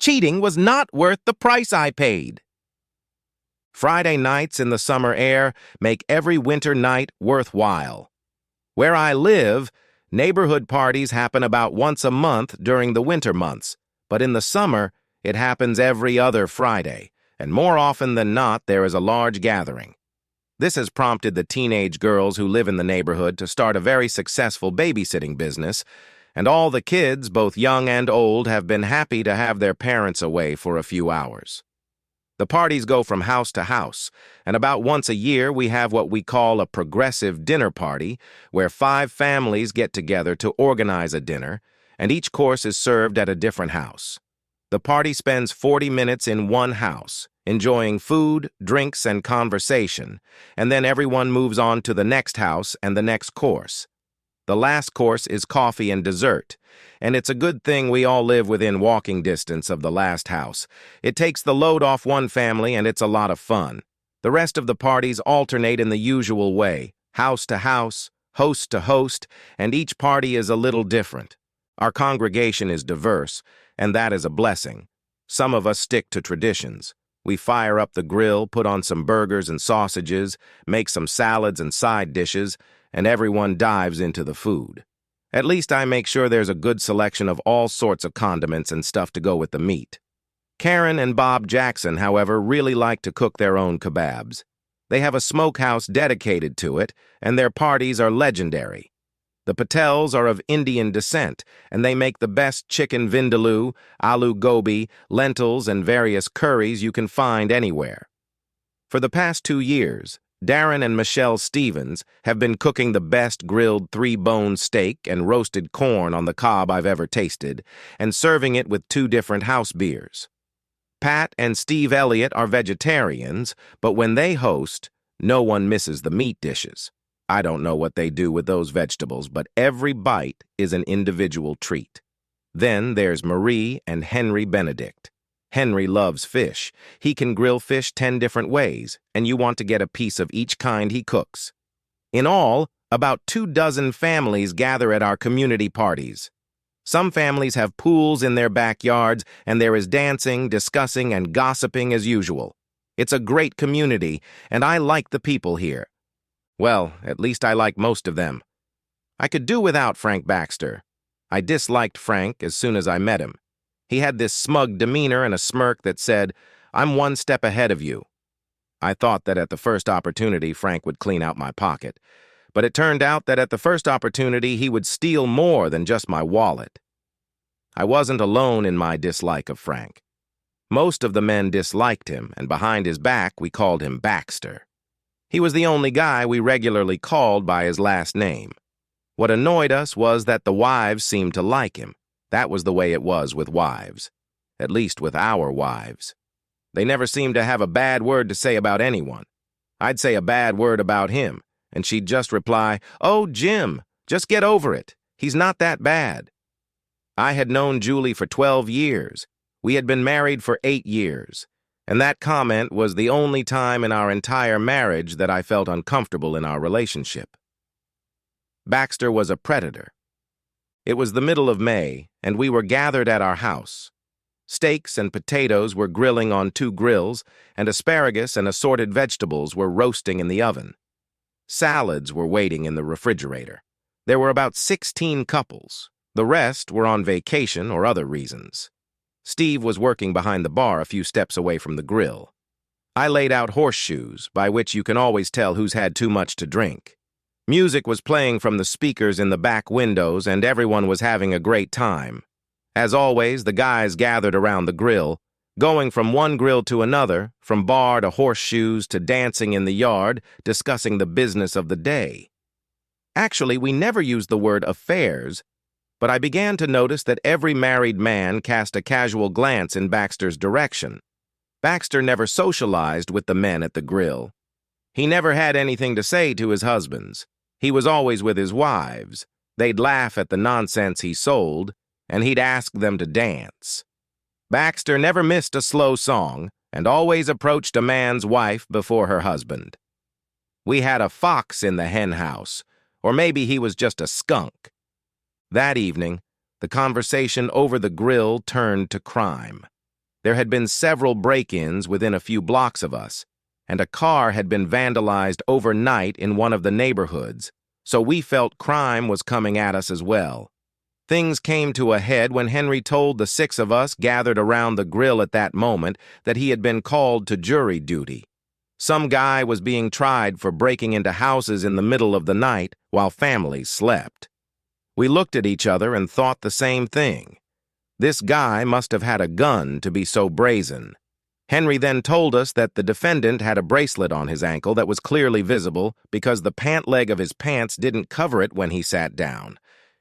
Cheating was not worth the price I paid. Friday nights in the summer air make every winter night worthwhile. Where I live, neighborhood parties happen about once a month during the winter months, but in the summer, it happens every other Friday, and more often than not, there is a large gathering. This has prompted the teenage girls who live in the neighborhood to start a very successful babysitting business, and all the kids, both young and old, have been happy to have their parents away for a few hours. The parties go from house to house, and about once a year we have what we call a progressive dinner party, where 5 families get together to organize a dinner, and each course is served at a different house. The party spends 40 minutes in one house, enjoying food, drinks, and conversation, and then everyone moves on to the next house and the next course. The last course is coffee and dessert, and it's a good thing we all live within walking distance of the last house. It takes the load off one family, and it's a lot of fun. The rest of the parties alternate in the usual way, house to house, host to host, and each party is a little different. Our congregation is diverse, and that is a blessing. Some of us stick to traditions. We fire up the grill, put on some burgers and sausages, make some salads and side dishes, and everyone dives into the food. At least I make sure there's a good selection of all sorts of condiments and stuff to go with the meat. Karen and Bob Jackson, however, really like to cook their own kebabs. They have a smokehouse dedicated to it, and their parties are legendary. The Patels are of Indian descent, and they make the best chicken vindaloo, aloo gobi, lentils, and various curries you can find anywhere. For the past 2 years, Darren and Michelle Stevens have been cooking the best grilled 3-bone steak and roasted corn on the cob I've ever tasted, and serving it with 2 different house beers. Pat and Steve Elliott are vegetarians, but when they host, no one misses the meat dishes. I don't know what they do with those vegetables, but every bite is an individual treat. Then there's Marie and Henry Benedict. Henry loves fish. He can grill fish 10 different ways, and you want to get a piece of each kind he cooks. In all, about 24 families gather at our community parties. Some families have pools in their backyards, and there is dancing, discussing, and gossiping as usual. It's a great community, and I like the people here. Well, at least I like most of them. I could do without Frank Baxter. I disliked Frank as soon as I met him. He had this smug demeanor and a smirk that said, "I'm one step ahead of you." I thought that at the first opportunity Frank would clean out my pocket, but it turned out that at the first opportunity he would steal more than just my wallet. I wasn't alone in my dislike of Frank. Most of the men disliked him, and behind his back we called him Baxter. He was the only guy we regularly called by his last name. What annoyed us was that the wives seemed to like him. That was the way it was with wives. At least with our wives. They never seemed to have a bad word to say about anyone. I'd say a bad word about him, and she'd just reply, "Oh, Jim, just get over it. He's not that bad." I had known Julie for 12 years. We had been married for 8 years, and that comment was the only time in our entire marriage that I felt uncomfortable in our relationship. Baxter was a predator. It was the middle of May, and we were gathered at our house. Steaks and potatoes were grilling on 2 grills, and asparagus and assorted vegetables were roasting in the oven. Salads were waiting in the refrigerator. There were about 16 couples. The rest were on vacation or other reasons. Steve was working behind the bar a few steps away from the grill. I laid out horseshoes, by which you can always tell who's had too much to drink. Music was playing from the speakers in the back windows, and everyone was having a great time. As always, the guys gathered around the grill, going from one grill to another, from bar to horseshoes to dancing in the yard, discussing the business of the day. Actually, we never used the word affairs, but I began to notice that every married man cast a casual glance in Baxter's direction. Baxter never socialized with the men at the grill. He never had anything to say to his husbands. He was always with his wives. They'd laugh at the nonsense he sold, and he'd ask them to dance. Baxter never missed a slow song, and always approached a man's wife before her husband. We had a fox in the hen house, or maybe he was just a skunk. That evening, the conversation over the grill turned to crime. There had been several break-ins within a few blocks of us, and a car had been vandalized overnight in one of the neighborhoods, so we felt crime was coming at us as well. Things came to a head when Henry told the 6 of us gathered around the grill at that moment that he had been called to jury duty. Some guy was being tried for breaking into houses in the middle of the night while families slept. We looked at each other and thought the same thing. This guy must have had a gun to be so brazen. Henry then told us that the defendant had a bracelet on his ankle that was clearly visible because the pant leg of his pants didn't cover it when he sat down.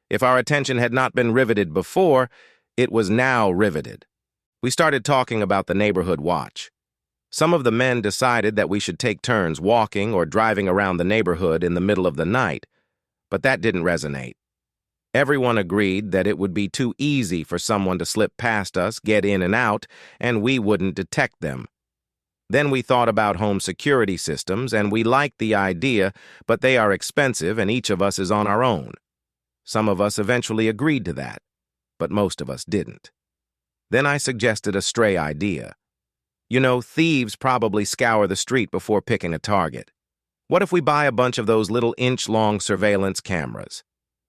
If our attention had not been riveted before, it was now riveted. We started talking about the neighborhood watch. Some of the men decided that we should take turns walking or driving around the neighborhood in the middle of the night, but that didn't resonate. Everyone agreed that it would be too easy for someone to slip past us, get in and out, and we wouldn't detect them. Then we thought about home security systems, and we liked the idea, but they are expensive and each of us is on our own. Some of us eventually agreed to that, but most of us didn't. Then I suggested a stray idea. You know, thieves probably scour the street before picking a target. What if we buy a bunch of those little inch-long surveillance cameras?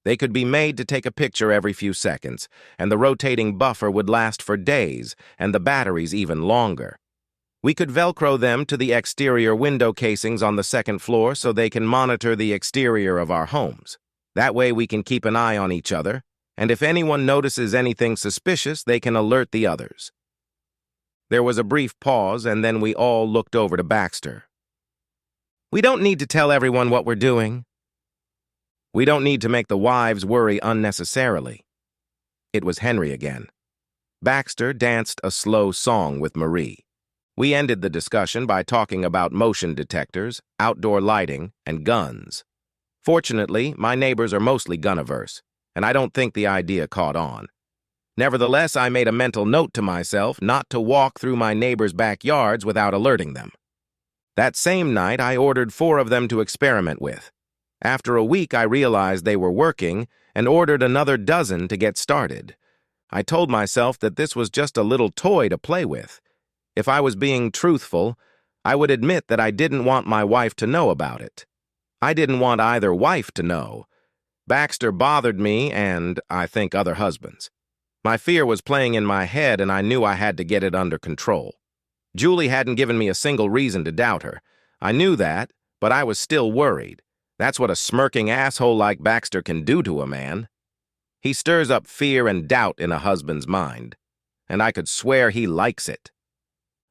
They could be made to take a picture every few seconds, and the rotating buffer would last for days, and the batteries even longer. We could Velcro them to the exterior window casings on the second floor so they can monitor the exterior of our homes. That way we can keep an eye on each other, and if anyone notices anything suspicious, they can alert the others. There was a brief pause, and then we all looked over to Baxter. We don't need to tell everyone what we're doing. We don't need to make the wives worry unnecessarily. It was Henry again. Baxter danced a slow song with Marie. We ended the discussion by talking about motion detectors, outdoor lighting, and guns. Fortunately, my neighbors are mostly gun-averse, and I don't think the idea caught on. Nevertheless, I made a mental note to myself not to walk through my neighbors' backyards without alerting them. That same night, I ordered 4 of them to experiment with. After a week, I realized they were working and ordered another dozen to get started. I told myself that this was just a little toy to play with. If I was being truthful, I would admit that I didn't want my wife to know about it. I didn't want either wife to know. Baxter bothered me and, I think, other husbands. My fear was playing in my head and I knew I had to get it under control. Julie hadn't given me a single reason to doubt her. I knew that, but I was still worried. That's what a smirking asshole like Baxter can do to a man. He stirs up fear and doubt in a husband's mind, and I could swear he likes it.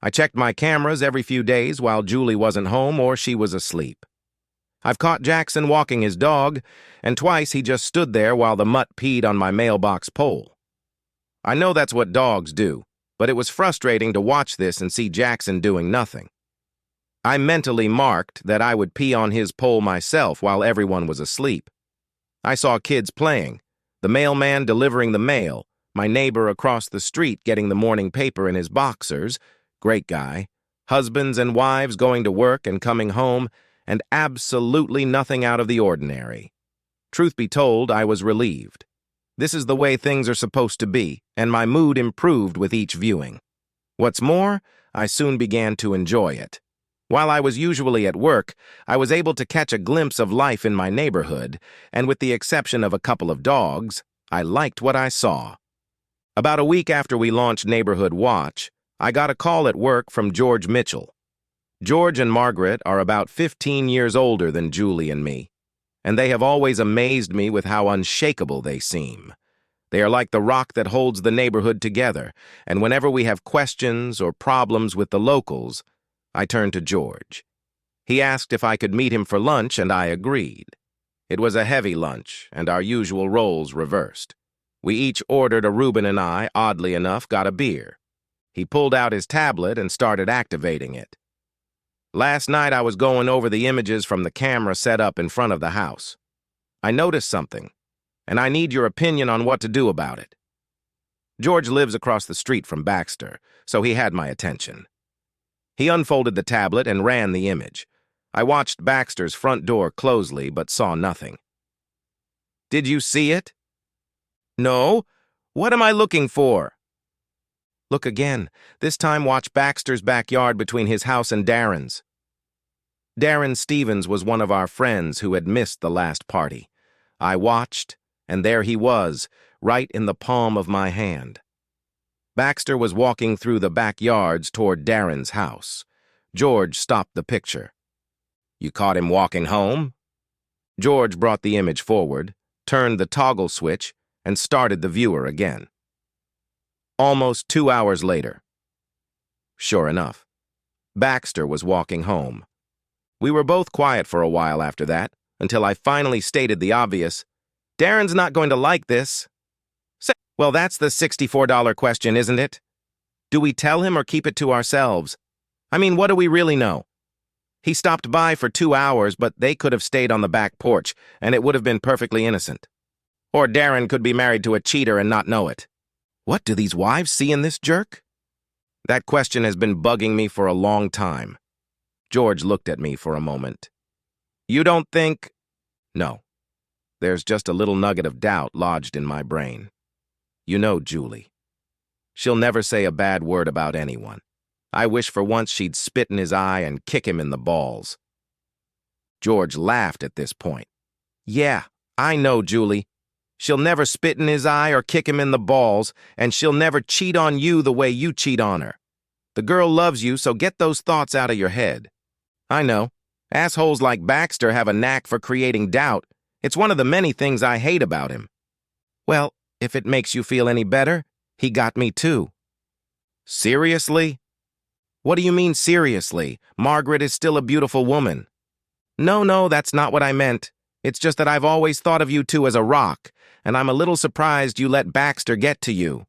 I checked my cameras every few days while Julie wasn't home or she was asleep. I've caught Jackson walking his dog, and twice he just stood there while the mutt peed on my mailbox pole. I know that's what dogs do, but it was frustrating to watch this and see Jackson doing nothing. I mentally marked that I would pee on his pole myself while everyone was asleep. I saw kids playing, the mailman delivering the mail, my neighbor across the street getting the morning paper in his boxers, great guy, husbands and wives going to work and coming home, and absolutely nothing out of the ordinary. Truth be told, I was relieved. This is the way things are supposed to be, and my mood improved with each viewing. What's more, I soon began to enjoy it. While I was usually at work, I was able to catch a glimpse of life in my neighborhood, and with the exception of a couple of dogs, I liked what I saw. About a week after we launched Neighborhood Watch, I got a call at work from George Mitchell. George and Margaret are about 15 years older than Julie and me, and they have always amazed me with how unshakable they seem. They are like the rock that holds the neighborhood together, and whenever we have questions or problems with the locals, I turned to George. He asked if I could meet him for lunch, and I agreed. It was a heavy lunch, and our usual roles reversed. We each ordered a Reuben and I, oddly enough, got a beer. He pulled out his tablet and started activating it. Last night I was going over the images from the camera set up in front of the house. I noticed something, and I need your opinion on what to do about it. George lives across the street from Baxter, so he had my attention. He unfolded the tablet and ran the image. I watched Baxter's front door closely, but saw nothing. Did you see it? No. What am I looking for? Look again. This time watch Baxter's backyard between his house and Darren's. Darren Stevens was one of our friends who had missed the last party. I watched, and there he was, right in the palm of my hand. Baxter was walking through the backyards toward Darren's house. George stopped the picture. You caught him walking home? George brought the image forward, turned the toggle switch, and started the viewer again. Almost 2 hours later. Sure enough, Baxter was walking home. We were both quiet for a while after that, until I finally stated the obvious. Darren's not going to like this. Well, that's the $64 question, isn't it? Do we tell him or keep it to ourselves? I mean, what do we really know? He stopped by for 2 hours, but they could have stayed on the back porch, and it would have been perfectly innocent. Or Darren could be married to a cheater and not know it. What do these wives see in this jerk? That question has been bugging me for a long time. George looked at me for a moment. You don't think... No. There's just a little nugget of doubt lodged in my brain. You know Julie. She'll never say a bad word about anyone. I wish for once she'd spit in his eye and kick him in the balls. George laughed at this point. Yeah, I know Julie. She'll never spit in his eye or kick him in the balls, and she'll never cheat on you the way you cheat on her. The girl loves you, so get those thoughts out of your head. I know. Assholes like Baxter have a knack for creating doubt. It's one of the many things I hate about him. Well, if it makes you feel any better, he got me too. Seriously? What do you mean seriously? Margaret is still a beautiful woman. No, that's not what I meant. It's just that I've always thought of you two as a rock, and I'm a little surprised you let Baxter get to you.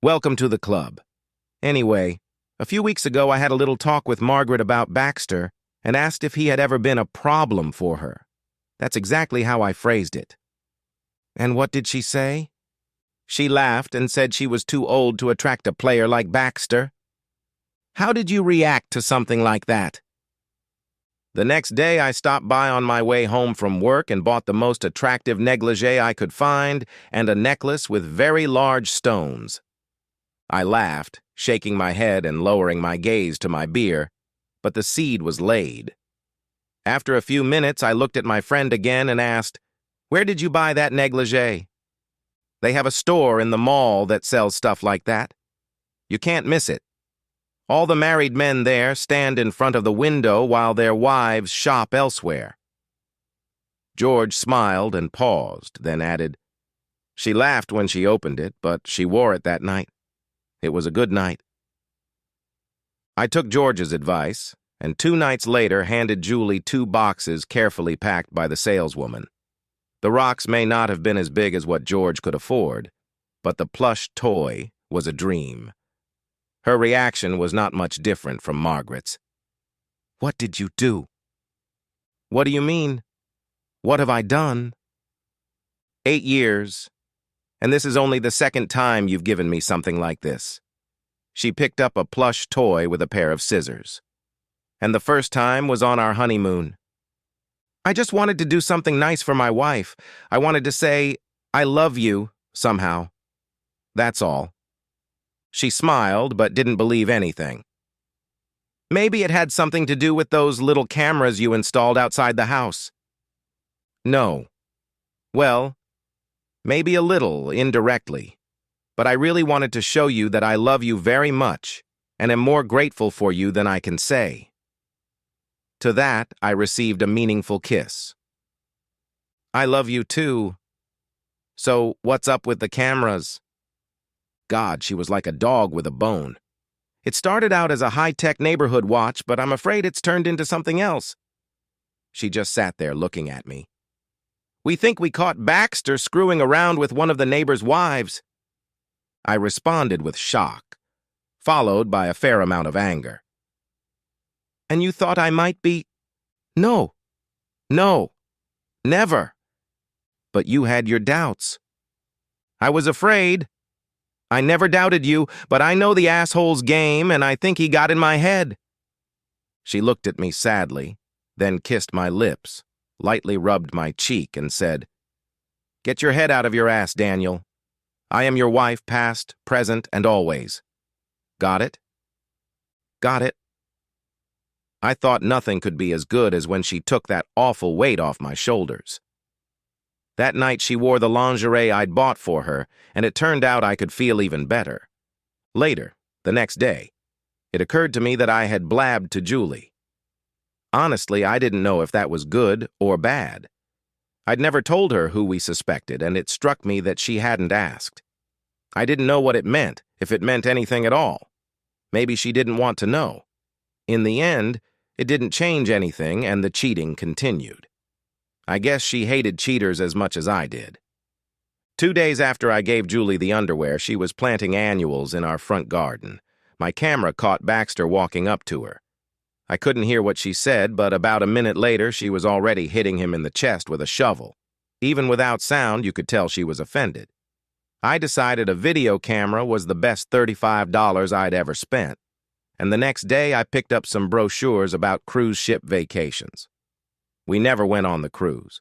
Welcome to the club. Anyway, a few weeks ago I had a little talk with Margaret about Baxter and asked if he had ever been a problem for her. That's exactly how I phrased it. And what did she say? She laughed and said she was too old to attract a player like Baxter. How did you react to something like that? The next day, I stopped by on my way home from work and bought the most attractive negligee I could find and a necklace with very large stones. I laughed, shaking my head and lowering my gaze to my beer, but the seed was laid. After a few minutes, I looked at my friend again and asked, "Where did you buy that negligee?" They have a store in the mall that sells stuff like that. You can't miss it. All the married men there stand in front of the window while their wives shop elsewhere. George smiled and paused, then added, She laughed when she opened it, but she wore it that night. It was a good night. I took George's advice, and 2 nights later handed Julie 2 boxes carefully packed by the saleswoman. The rocks may not have been as big as what George could afford, but the plush toy was a dream. Her reaction was not much different from Margaret's. What did you do? What do you mean? What have I done? 8 years, and this is only the 2nd time you've given me something like this. She picked up a plush toy with a pair of scissors. And the first time was on our honeymoon. I just wanted to do something nice for my wife. I wanted to say, I love you, somehow. That's all. She smiled, but didn't believe anything. Maybe it had something to do with those little cameras you installed outside the house. No. Well, maybe a little, indirectly. But I really wanted to show you that I love you very much and am more grateful for you than I can say. To that, I received a meaningful kiss. I love you too. So, what's up with the cameras? God, she was like a dog with a bone. It started out as a high-tech neighborhood watch, but I'm afraid it's turned into something else. She just sat there looking at me. We think we caught Baxter screwing around with one of the neighbor's wives. I responded with shock, followed by a fair amount of anger. And you thought I might be... No, never. But you had your doubts. I was afraid. I never doubted you, but I know the asshole's game, and I think he got in my head. She looked at me sadly, then kissed my lips, lightly rubbed my cheek, and said, Get your head out of your ass, Daniel. I am your wife, past, present, and always. Got it? Got it. I thought nothing could be as good as when she took that awful weight off my shoulders. That night she wore the lingerie I'd bought for her, and it turned out I could feel even better. Later, the next day, it occurred to me that I had blabbed to Julie. Honestly, I didn't know if that was good or bad. I'd never told her who we suspected, and it struck me that she hadn't asked. I didn't know what it meant, if it meant anything at all. Maybe she didn't want to know. In the end, it didn't change anything, and the cheating continued. I guess she hated cheaters as much as I did. 2 days after I gave Julie the underwear, she was planting annuals in our front garden. My camera caught Baxter walking up to her. I couldn't hear what she said, but about a minute later, she was already hitting him in the chest with a shovel. Even without sound, you could tell she was offended. I decided a video camera was the best $35 I'd ever spent, and the next day I picked up some brochures about cruise ship vacations. We never went on the cruise.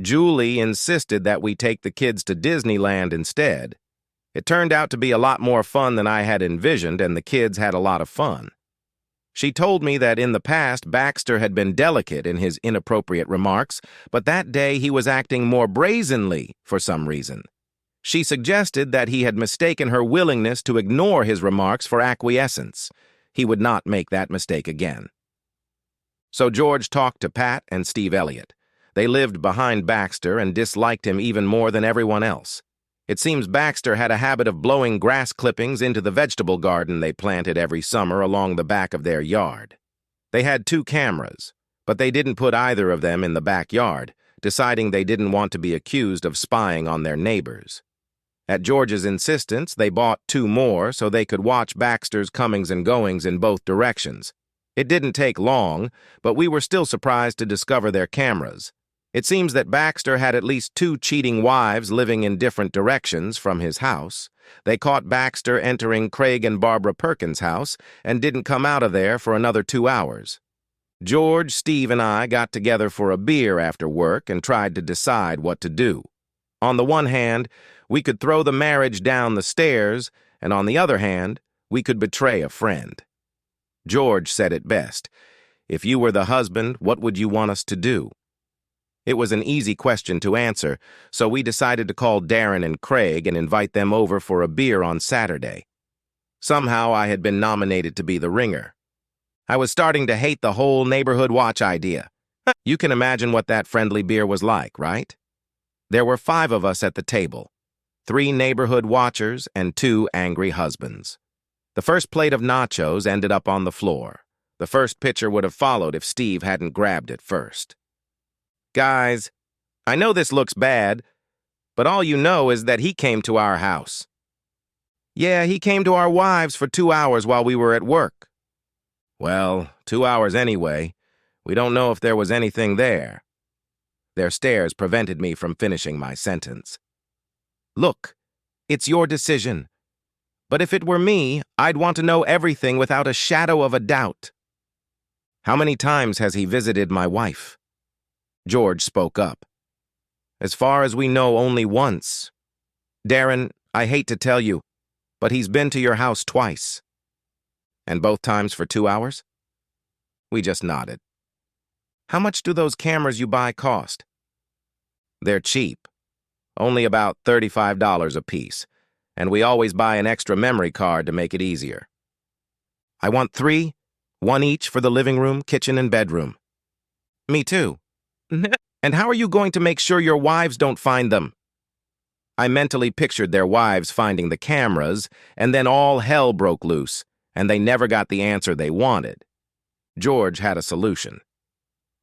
Julie insisted that we take the kids to Disneyland instead. It turned out to be a lot more fun than I had envisioned, and the kids had a lot of fun. She told me that in the past, Baxter had been delicate in his inappropriate remarks, but that day he was acting more brazenly for some reason. She suggested that he had mistaken her willingness to ignore his remarks for acquiescence. He would not make that mistake again. So George talked to Pat and Steve Elliott. They lived behind Baxter and disliked him even more than everyone else. It seems Baxter had a habit of blowing grass clippings into the vegetable garden they planted every summer along the back of their yard. They had 2 cameras, but they didn't put either of them in the backyard, deciding they didn't want to be accused of spying on their neighbors. At George's insistence, they bought 2 more so they could watch Baxter's comings and goings in both directions. It didn't take long, but we were still surprised to discover their cameras. It seems that Baxter had at least 2 cheating wives living in different directions from his house. They caught Baxter entering Craig and Barbara Perkins' house and didn't come out of there for another 2 hours. George, Steve, and I got together for a beer after work and tried to decide what to do. On the one hand, we could throw the marriage down the stairs, and on the other hand, we could betray a friend. George said it best. If you were the husband, what would you want us to do? It was an easy question to answer, so we decided to call Darren and Craig and invite them over for a beer on Saturday. Somehow I had been nominated to be the ringer. I was starting to hate the whole neighborhood watch idea. You can imagine what that friendly beer was like, right? There were 5 of us at the table, 3 neighborhood watchers and 2 angry husbands. The first plate of nachos ended up on the floor. The first pitcher would have followed if Steve hadn't grabbed it first. Guys, I know this looks bad, but all you know is that he came to our house. Yeah, he came to our wives for 2 hours while we were at work. Well, 2 hours anyway. We don't know if there was anything there. Their stares prevented me from finishing my sentence. Look, it's your decision. But if it were me, I'd want to know everything without a shadow of a doubt. How many times has he visited my wife? George spoke up. As far as we know, only once. Darren, I hate to tell you, but he's been to your house twice. And both times for 2 hours? We just nodded. How much do those cameras you buy cost? They're cheap. Only about $35 a piece. And we always buy an extra memory card to make it easier. I want 3, 1 each for the living room, kitchen, and bedroom. Me too. And how are you going to make sure your wives don't find them? I mentally pictured their wives finding the cameras, and then all hell broke loose, and they never got the answer they wanted. George had a solution.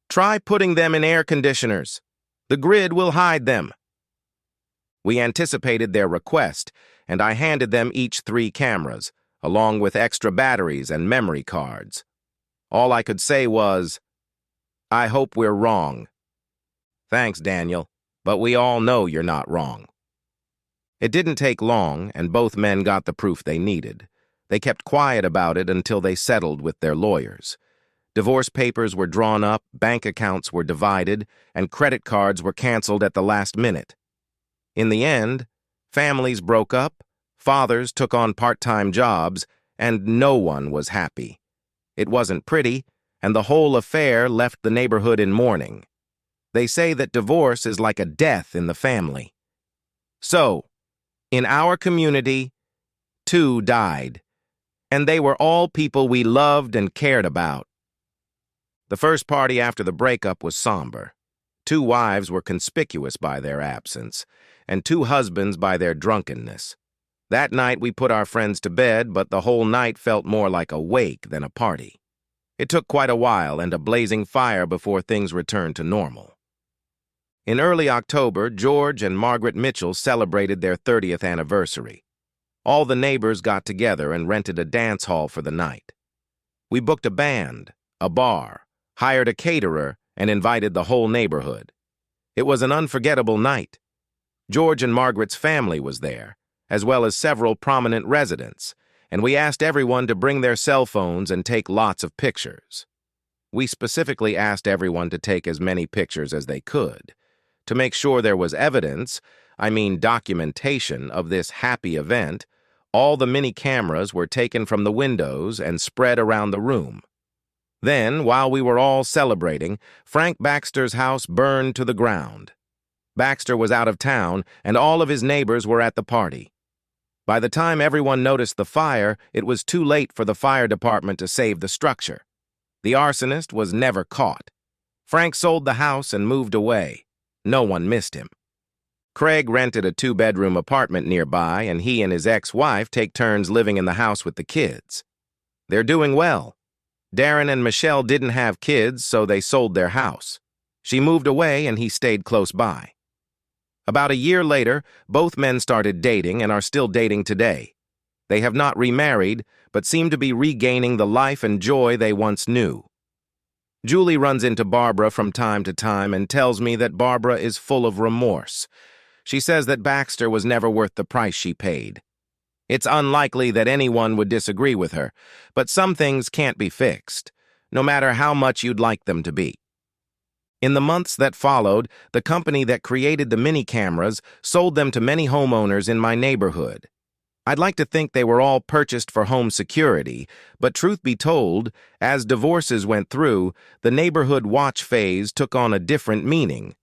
Try putting them in air conditioners. The grid will hide them. We anticipated their request, and I handed them each 3 cameras, along with extra batteries and memory cards. All I could say was, I hope we're wrong. Thanks, Daniel, but we all know you're not wrong. It didn't take long, and both men got the proof they needed. They kept quiet about it until they settled with their lawyers. Divorce papers were drawn up, bank accounts were divided, and credit cards were canceled at the last minute. In the end, families broke up, fathers took on part-time jobs, and no one was happy. It wasn't pretty, and the whole affair left the neighborhood in mourning. They say that divorce is like a death in the family. So, in our community, 2 died, and they were all people we loved and cared about. The first party after the breakup was somber. 2 wives were conspicuous by their absence, and 2 husbands by their drunkenness. That night we put our friends to bed, but the whole night felt more like a wake than a party. It took quite a while and a blazing fire before things returned to normal. In early October, George and Margaret Mitchell celebrated their 30th anniversary. All the neighbors got together and rented a dance hall for the night. We booked a band, a bar, hired a caterer, and invited the whole neighborhood. It was an unforgettable night. George and Margaret's family was there, as well as several prominent residents, and we asked everyone to bring their cell phones and take lots of pictures. We specifically asked everyone to take as many pictures as they could. To make sure there was evidence, documentation of this happy event, all the mini cameras were taken from the windows and spread around the room. Then, while we were all celebrating, Frank Baxter's house burned to the ground. Baxter was out of town, and all of his neighbors were at the party. By the time everyone noticed the fire, it was too late for the fire department to save the structure. The arsonist was never caught. Frank sold the house and moved away. No one missed him. Craig rented a 2-bedroom apartment nearby, and he and his ex-wife take turns living in the house with the kids. They're doing well. Darren and Michelle didn't have kids, so they sold their house. She moved away, and he stayed close by. About a year later, both men started dating and are still dating today. They have not remarried, but seem to be regaining the life and joy they once knew. Julie runs into Barbara from time to time and tells me that Barbara is full of remorse. She says that Baxter was never worth the price she paid. It's unlikely that anyone would disagree with her, but some things can't be fixed, no matter how much you'd like them to be. In the months that followed, the company that created the mini cameras sold them to many homeowners in my neighborhood. I'd like to think they were all purchased for home security, but truth be told, as divorces went through, the neighborhood watch phase took on a different meaning.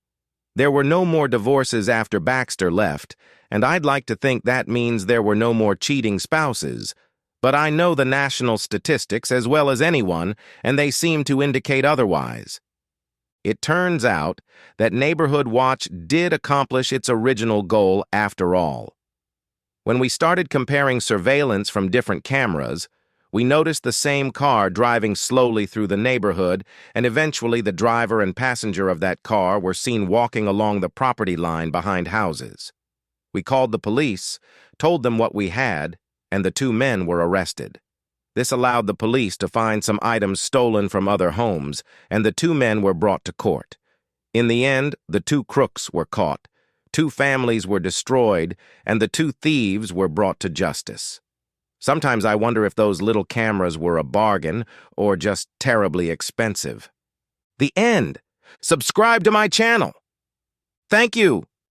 There were no more divorces after Baxter left, and I'd like to think that means there were no more cheating spouses. But I know the national statistics as well as anyone, and they seem to indicate otherwise. It turns out that Neighborhood Watch did accomplish its original goal after all. When we started comparing surveillance from different cameras, we noticed the same car driving slowly through the neighborhood, and eventually the driver and passenger of that car were seen walking along the property line behind houses. We called the police, told them what we had, and the 2 men were arrested. This allowed the police to find some items stolen from other homes, and the 2 men were brought to court. In the end, the 2 crooks were caught, 2 families were destroyed, and the 2 thieves were brought to justice. Sometimes I wonder if those little cameras were a bargain or just terribly expensive. The end. Subscribe to my channel. Thank you.